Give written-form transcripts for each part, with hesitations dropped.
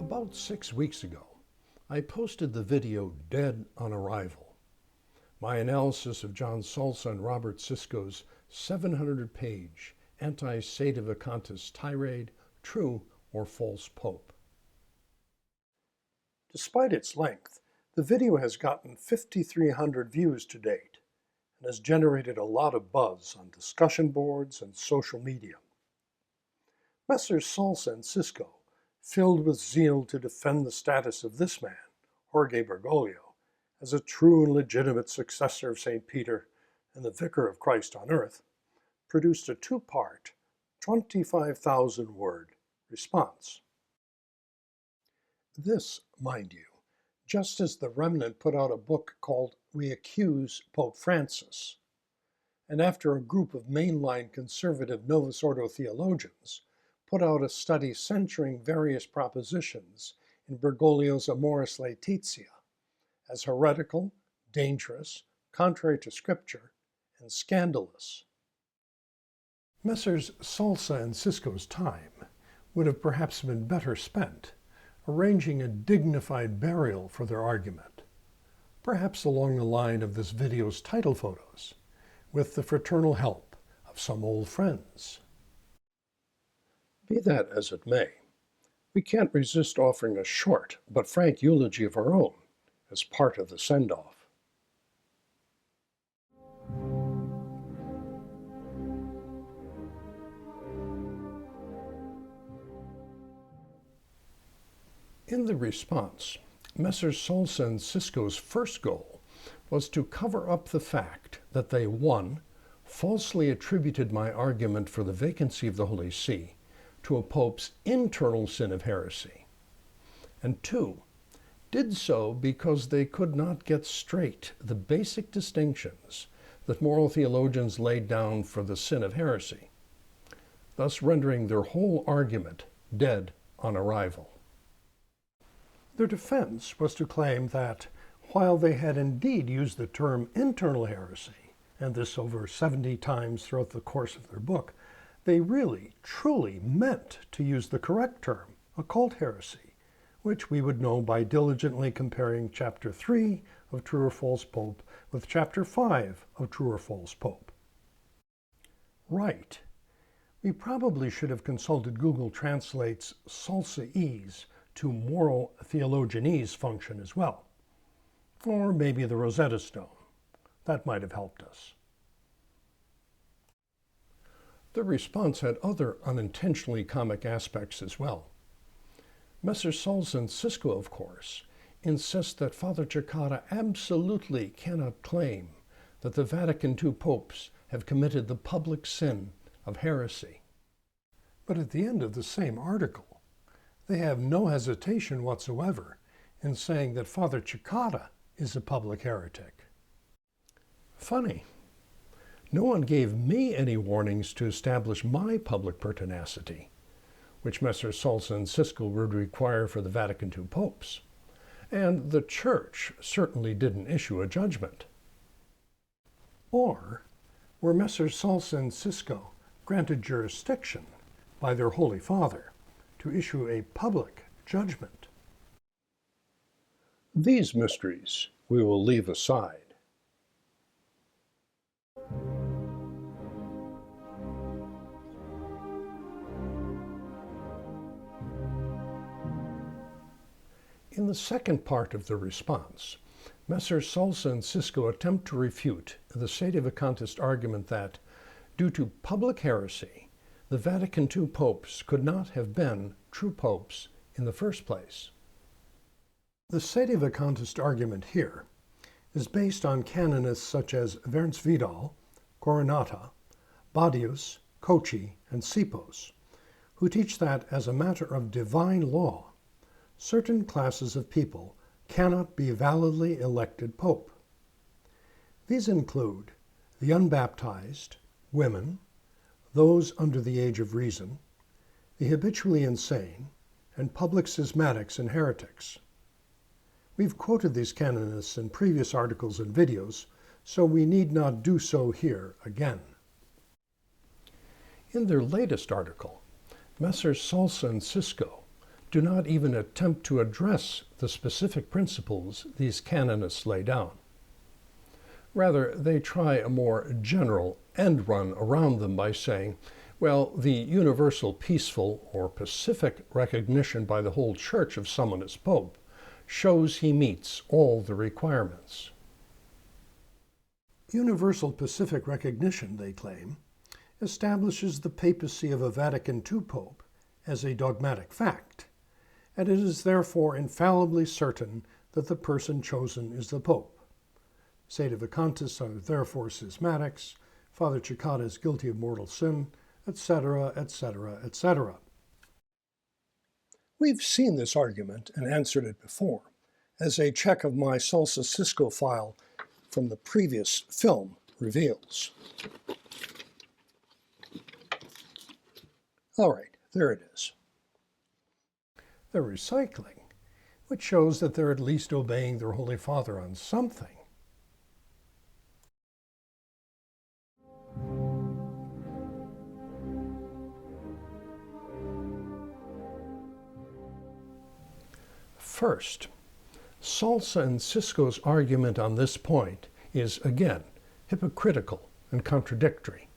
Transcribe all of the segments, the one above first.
About 6 weeks ago, I posted the video Dead on Arrival, my analysis of John Salsa and Robert Sisko's 700-page anti-sedevacantist tirade, True or False Pope. Despite its length, the video has gotten 5,300 views to date and has generated a lot of buzz on discussion boards and social media. Messrs. Salsa and Sisko, filled with zeal to defend the status of this man, Jorge Bergoglio, as a true and legitimate successor of St. Peter and the Vicar of Christ on earth, produced a two-part, 25,000-word response. This, mind you, just as the Remnant put out a book called We Accuse Pope Francis, and after a group of mainline conservative Novus Ordo theologians put out a study censuring various propositions in Bergoglio's Amoris Laetitia as heretical, dangerous, contrary to Scripture, and scandalous. Messrs. Salsa and Sisko's time would have perhaps been better spent arranging a dignified burial for their argument, perhaps along the line of this video's title photos, with the fraternal help of some old friends. Be that as it may, we can't resist offering a short but frank eulogy of our own as part of the send-off. In the response, Messrs. Salsa and Sisko's first goal was to cover up the fact that they, 1, falsely attributed my argument for the vacancy of the Holy See to a pope's internal sin of heresy, and 2, did so because they could not get straight the basic distinctions that moral theologians laid down for the sin of heresy, thus rendering their whole argument dead on arrival. Their defense was to claim that, while they had indeed used the term internal heresy, and this over 70 times throughout the course of their book, they really, truly meant to use the correct term, occult heresy, which we would know by diligently comparing Chapter 3 of True or False Pope with Chapter 5 of True or False Pope. Right. We probably should have consulted Google Translate's Salsaese to moral theologianese function as well. Or maybe the Rosetta Stone. That might have helped us. The response had other unintentionally comic aspects as well. Messrs. Salsa and Sisko, of course, insist that Father Cekada absolutely cannot claim that the Vatican II popes have committed the public sin of heresy. But at the end of the same article, they have no hesitation whatsoever in saying that Father Cekada is a public heretic. Funny. No one gave me any warnings to establish my public pertinacity, which Messrs. Salsa and Sisko would require for the Vatican II popes, and the Church certainly didn't issue a judgment. Or were Messrs. Salsa and Sisko granted jurisdiction by their Holy Father to issue a public judgment? These mysteries we will leave aside. In the second part of the response, Messrs. Salsa and Sisko attempt to refute the sedevacantist argument that, due to public heresy, the Vatican II popes could not have been true popes in the first place. The sedevacantist argument here is based on canonists such as Wernz Vidal, Coronata, Badius, Kochi, and Sipos, who teach that as a matter of divine law, certain classes of people cannot be validly elected pope. These include the unbaptized, women, those under the age of reason, the habitually insane, and public schismatics and heretics. We've quoted these canonists in previous articles and videos, so we need not do so here again. In their latest article, Messrs. Salsa and Sisko do not even attempt to address the specific principles these canonists lay down. Rather, they try a more general end run around them by saying, well, the universal peaceful or pacific recognition by the whole Church of someone as Pope shows he meets all the requirements. Universal pacific recognition, they claim, establishes the papacy of a Vatican II Pope as a dogmatic fact, and it is therefore infallibly certain that the person chosen is the Pope. Sede vacantis are therefore schismatics, Father Cekada is guilty of mortal sin, etc., etc., etc. We've seen this argument and answered it before, as a check of my Salsa Cisco file from the previous film reveals. All right, there it is. They're recycling, which shows that they're at least obeying their Holy Father on something. First, Salsa and Cisco's argument on this point is, again, hypocritical and contradictory.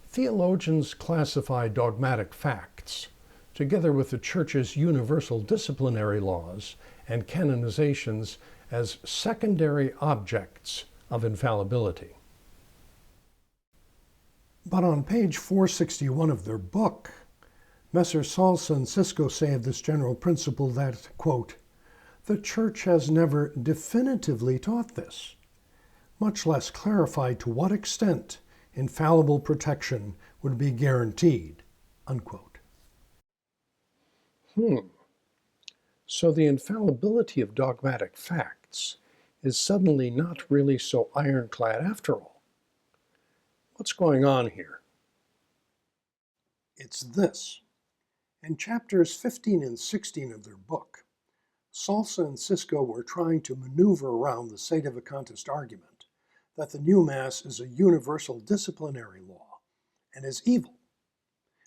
Theologians classify dogmatic facts, together with the Church's universal disciplinary laws and canonizations, as secondary objects of infallibility. But on page 461 of their book, Messrs. Salsa and Cisco say of this general principle that, quote, the Church has never definitively taught this, much less clarified to what extent infallible protection would be guaranteed, unquote. So the infallibility of dogmatic facts is suddenly not really so ironclad after all. What's going on here? It's this. In chapters 15 and 16 of their book, Salsa and Cisco were trying to maneuver around the Sede vacantist argument that the new Mass is a universal disciplinary law and is evil,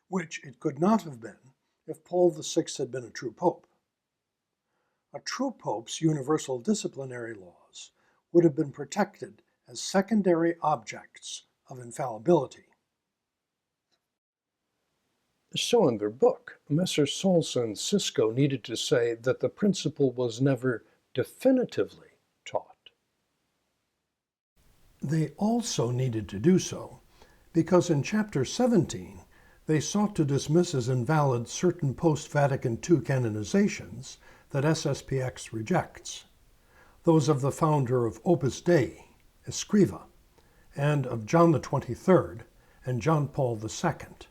which it could not have been if Paul VI had been a true pope. A true pope's universal disciplinary laws would have been protected as secondary objects of infallibility. So in their book, Messrs. Salsa and Cisco needed to say that the principle was never definitively taught. They also needed to do so because in chapter 17, they sought to dismiss as invalid certain post-Vatican II canonizations that SSPX rejects, those of the founder of Opus Dei, Escriva, and of John the 23rd and John Paul II.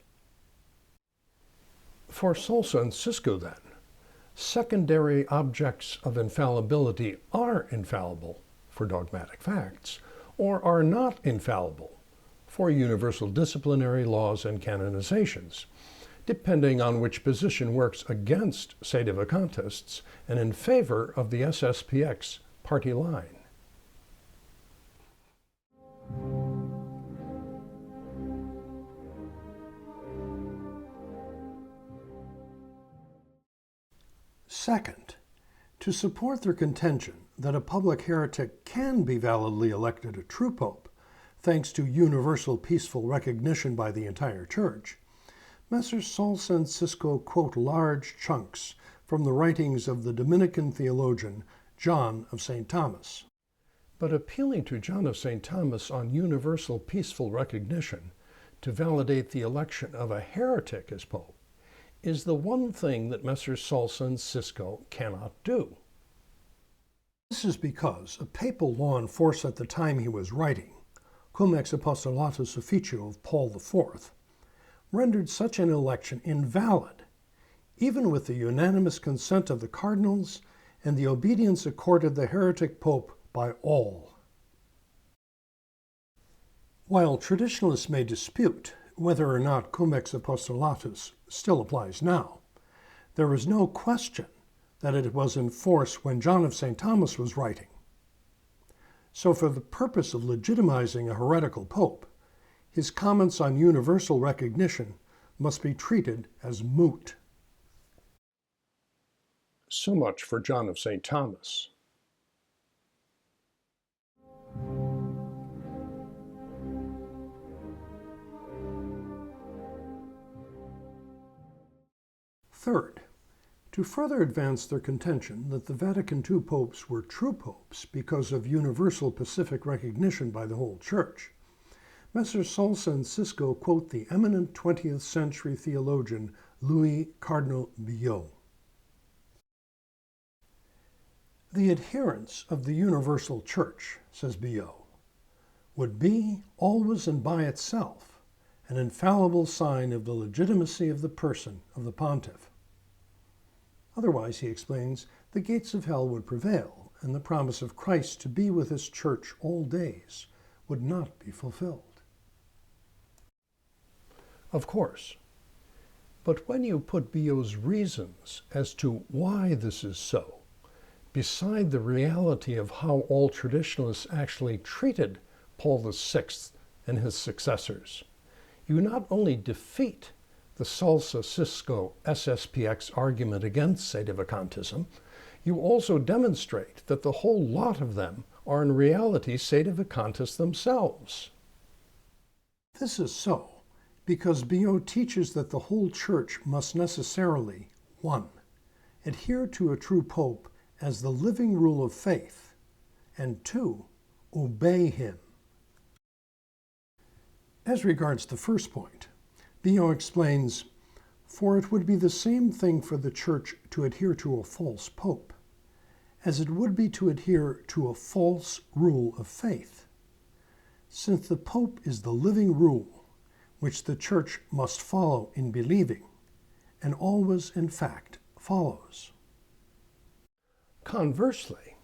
For Salsa and Cisco, then, secondary objects of infallibility are infallible for dogmatic facts, or are not infallible for universal disciplinary laws and canonizations, depending on which position works against Sede vacantists and in favor of the SSPX party line. Second, to support their contention that a public heretic can be validly elected a true pope, thanks to universal peaceful recognition by the entire Church, Messrs. Salsa and Cisco quote large chunks from the writings of the Dominican theologian John of St. Thomas. But appealing to John of St. Thomas on universal peaceful recognition to validate the election of a heretic as pope is the one thing that Messrs. Salsa and Cisco cannot do. This is because a papal law in force at the time he was writing, Cum ex apostolatus officio of Paul IV, rendered such an election invalid, even with the unanimous consent of the cardinals and the obedience accorded the heretic pope by all. While traditionalists may dispute whether or not Cum ex apostolatus still applies now, there is no question that it was in force when John of St. Thomas was writing. So for the purpose of legitimizing a heretical pope, his comments on universal recognition must be treated as moot. So much for John of St. Thomas. Third, to further advance their contention that the Vatican II popes were true popes because of universal pacific recognition by the whole Church, Messrs. Salsa and Cisco quote the eminent 20th century theologian Louis Cardinal Billot. The adherents of the universal Church, says Billot, would be, always and by itself, an infallible sign of the legitimacy of the person of the pontiff. Otherwise, he explains, the gates of hell would prevail, and the promise of Christ to be with his church all days would not be fulfilled. Of course. But when you put Billot's reasons as to why this is so, beside the reality of how all traditionalists actually treated Paul VI and his successors, you not only defeat the Salsa-Cisco SSPX argument against sedevacantism, you also demonstrate that the whole lot of them are in reality sedevacantists themselves. This is so because Billot teaches that the whole Church must necessarily, 1. Adhere to a true pope as the living rule of faith, and 2. Obey him. As regards the first point, Billot explains, for it would be the same thing for the Church to adhere to a false pope, as it would be to adhere to a false rule of faith, since the pope is the living rule which the Church must follow in believing, and always, in fact, follows. Conversely,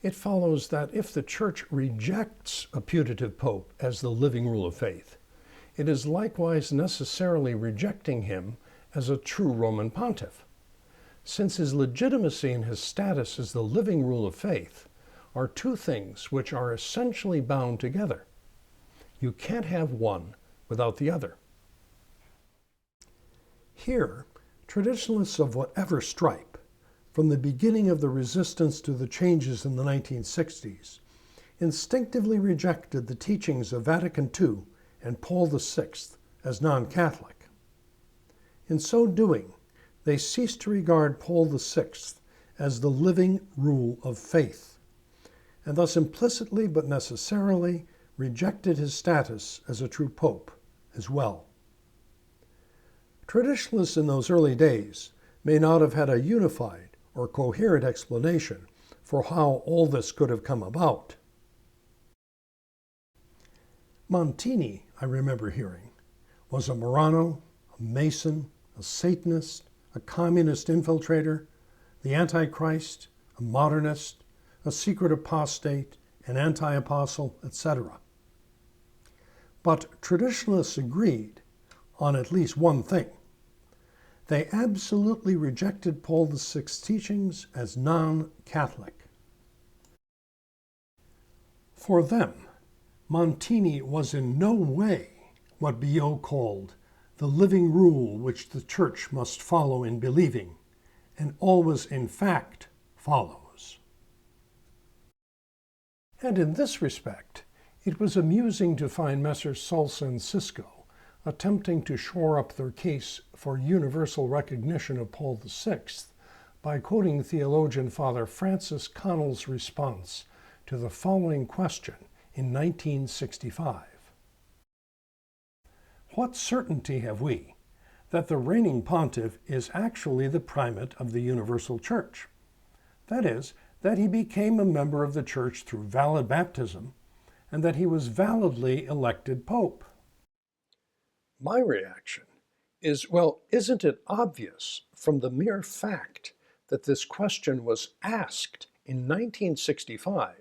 it follows that if the Church rejects a putative pope as the living rule of faith, it is likewise necessarily rejecting him as a true Roman pontiff, since his legitimacy and his status as the living rule of faith are two things which are essentially bound together. You can't have one without the other. Here, traditionalists of whatever stripe, from the beginning of the resistance to the changes in the 1960s, instinctively rejected the teachings of Vatican II and Paul VI as non-Catholic. In so doing, they ceased to regard Paul VI as the living rule of faith, and thus implicitly but necessarily rejected his status as a true pope as well. Traditionalists in those early days may not have had a unified or coherent explanation for how all this could have come about. Montini, I remember hearing, was a Marrano, a Mason, a Satanist, a communist infiltrator, the Antichrist, a modernist, a secret apostate, an anti-apostle, etc. But traditionalists agreed on at least one thing. They absolutely rejected Paul VI's teachings as non-Catholic. For them, Montini was in no way what Billot called the living rule which the Church must follow in believing, and always in fact follows. And in this respect, it was amusing to find Messrs. Salsa and Cisco attempting to shore up their case for universal recognition of Paul VI by quoting theologian Father Francis Connell's response to the following question in 1965. What certainty have we that the reigning pontiff is actually the primate of the universal Church? That is, that he became a member of the Church through valid baptism, and that he was validly elected pope? My reaction is, well, isn't it obvious from the mere fact that this question was asked in 1965,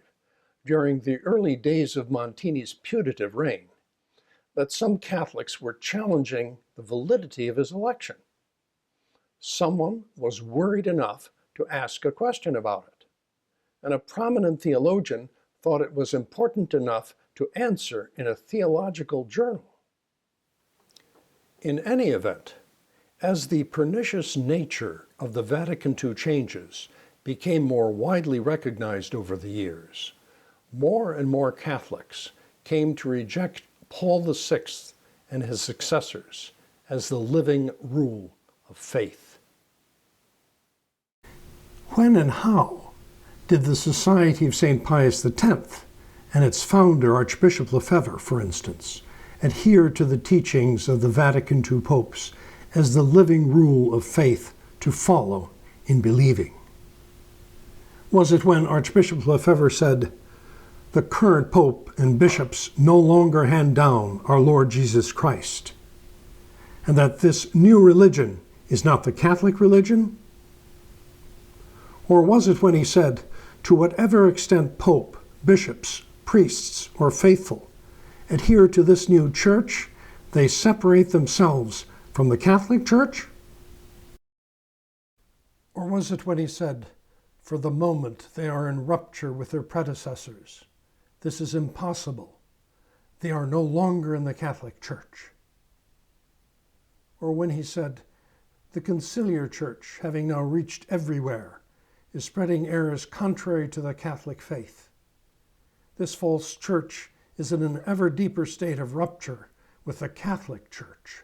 during the early days of Montini's putative reign, that some Catholics were challenging the validity of his election? Someone was worried enough to ask a question about it, and a prominent theologian thought it was important enough to answer in a theological journal. In any event, As the pernicious nature of the Vatican II changes became more widely recognized over the years, more and more Catholics came to reject Paul VI and his successors as the living rule of faith. When and how did the Society of St. Pius X and its founder, Archbishop Lefebvre, for instance, adhere to the teachings of the Vatican II popes as the living rule of faith to follow in believing? Was it when Archbishop Lefebvre said, "The current pope and bishops no longer hand down our Lord Jesus Christ, and that this new religion is not the Catholic religion"? Or was it when he said, "To whatever extent pope, bishops, priests, or faithful adhere to this new church, they separate themselves from the Catholic Church"? Or was it when he said, "For the moment they are in rupture with their predecessors. This is impossible. They are no longer in the Catholic Church"? Or when he said, "The conciliar church, having now reached everywhere, is spreading errors contrary to the Catholic faith. This false church is in an ever deeper state of rupture with the Catholic Church"?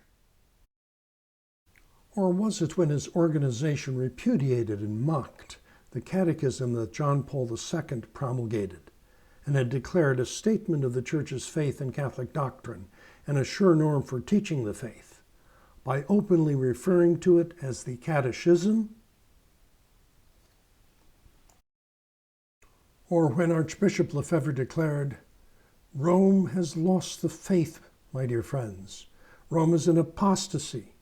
Or was it when his organization repudiated and mocked the catechism that John Paul II promulgated and had declared a statement of the Church's faith in Catholic doctrine and a sure norm for teaching the faith, by openly referring to it as the Catechism? Or when Archbishop Lefebvre declared, "Rome has lost the faith, my dear friends. Rome is in apostasy."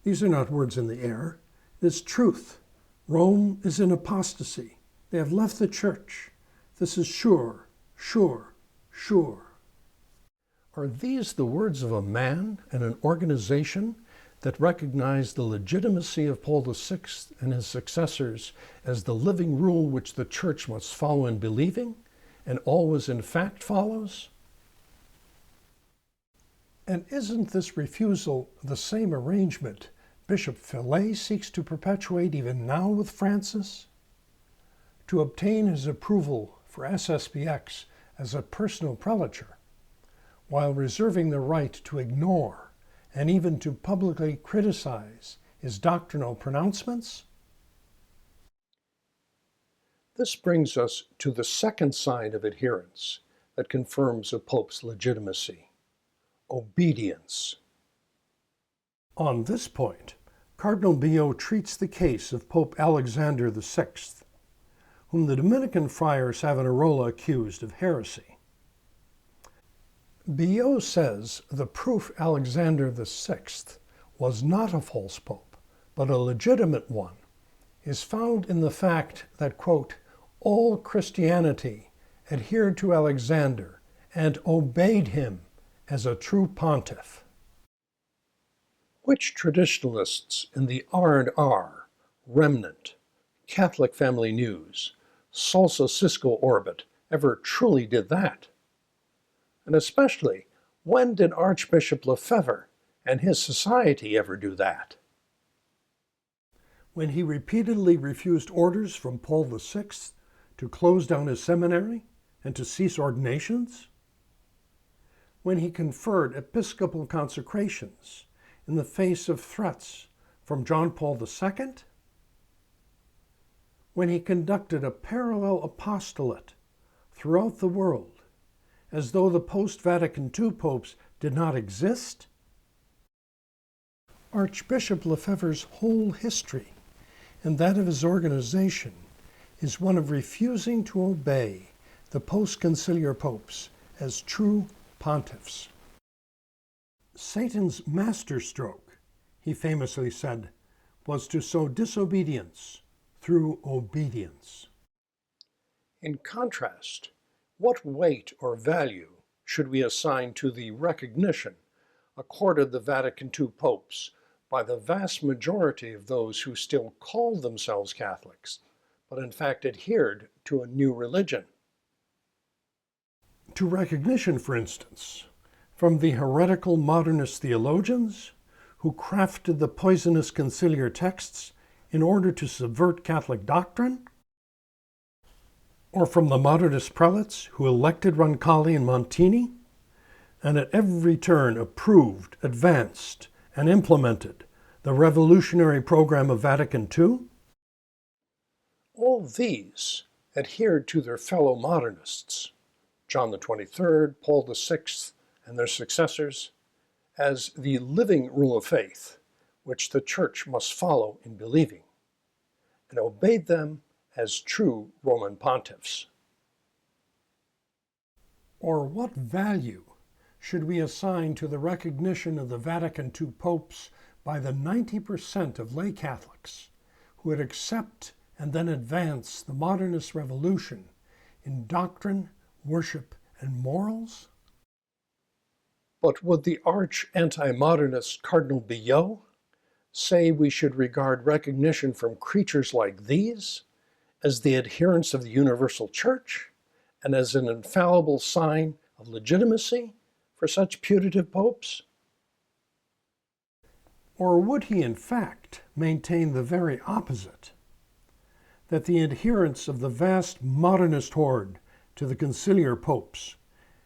These are not words in the air. It is truth. Rome is in apostasy. They have left the church. This is sure, sure, sure. Are these the words of a man and an organization that recognize the legitimacy of Paul VI and his successors as the living rule which the church must follow in believing, and always in fact follows? And isn't this refusal the same arrangement Bishop Fillet seeks to perpetuate even now with Francis? To obtain his approval for SSPX as a personal prelature, while reserving the right to ignore and even to publicly criticize his doctrinal pronouncements? This brings us to the second sign of adherence that confirms a pope's legitimacy: obedience. On this point, Cardinal Billot treats the case of Pope Alexander VI, whom the Dominican friar Savonarola accused of heresy. Billot says the proof Alexander VI was not a false pope, but a legitimate one, is found in the fact that, quote, "all Christianity adhered to Alexander and obeyed him as a true pontiff." Which traditionalists in the R&R, Remnant, Catholic Family News, Salsa Cisco orbit ever truly did that? And especially, when did Archbishop Lefebvre and his society ever do that? When he repeatedly refused orders from Paul VI to close down his seminary and to cease ordinations? When he conferred episcopal consecrations in the face of threats from John Paul II? When he conducted a parallel apostolate throughout the world, as though the post-Vatican II popes did not exist? Archbishop Lefebvre's whole history, and that of his organization, is one of refusing to obey the post-conciliar popes as true pontiffs. "Satan's masterstroke," he famously said, "was to sow disobedience through obedience." In contrast, what weight or value should we assign to the recognition accorded the Vatican II popes by the vast majority of those who still called themselves Catholics, but in fact adhered to a new religion? To recognition, for instance, from the heretical modernist theologians who crafted the poisonous conciliar texts in order to subvert Catholic doctrine? Or from the modernist prelates who elected Roncalli and Montini, and at every turn approved, advanced, and implemented the revolutionary program of Vatican II? All these adhered to their fellow modernists, John the 23rd, Paul the 6th, and their successors, as the living rule of faith, which the Church must follow in believing, and obeyed them as true Roman pontiffs. Or what value should we assign to the recognition of the Vatican II popes by the 90% of lay Catholics who would accept and then advance the modernist revolution in doctrine, worship, and morals? But would the arch anti-modernist Cardinal Billot say we should regard recognition from creatures like these as the adherents of the universal church and as an infallible sign of legitimacy for such putative popes? Or would he in fact maintain the very opposite, that the adherence of the vast modernist horde to the conciliar popes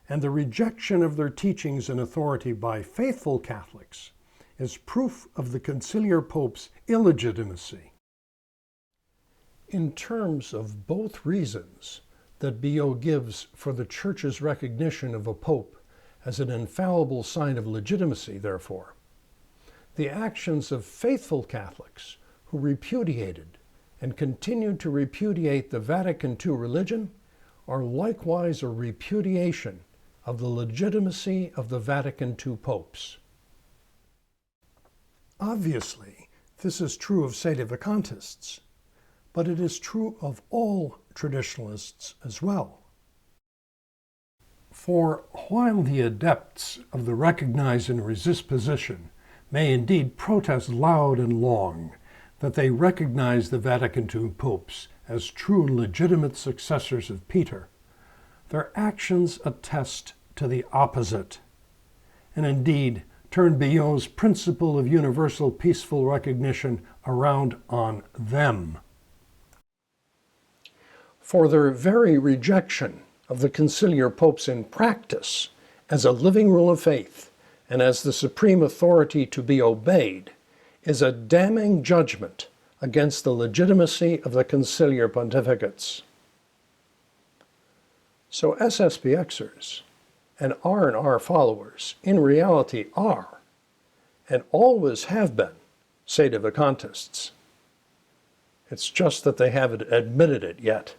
and the rejection of their teachings and authority by faithful Catholics is proof of the conciliar popes' illegitimacy? In terms of both reasons that Billot gives for the Church's recognition of a pope as an infallible sign of legitimacy, therefore, the actions of faithful Catholics who repudiated and continued to repudiate the Vatican II religion are likewise a repudiation of the legitimacy of the Vatican II popes. Obviously, this is true of sedevacantists, but it is true of all traditionalists as well. For while the adepts of the recognize and resist position may indeed protest loud and long that they recognize the Vatican II popes as true and legitimate successors of Peter, their actions attest to the opposite, and indeed turn Billot's principle of universal peaceful recognition around on them. For their very rejection of the conciliar popes in practice as a living rule of faith and as the supreme authority to be obeyed is a damning judgment against the legitimacy of the conciliar pontificates. So SSPXers and R&R followers in reality are, and always have been, sedevacantists. It's just that they haven't admitted it yet.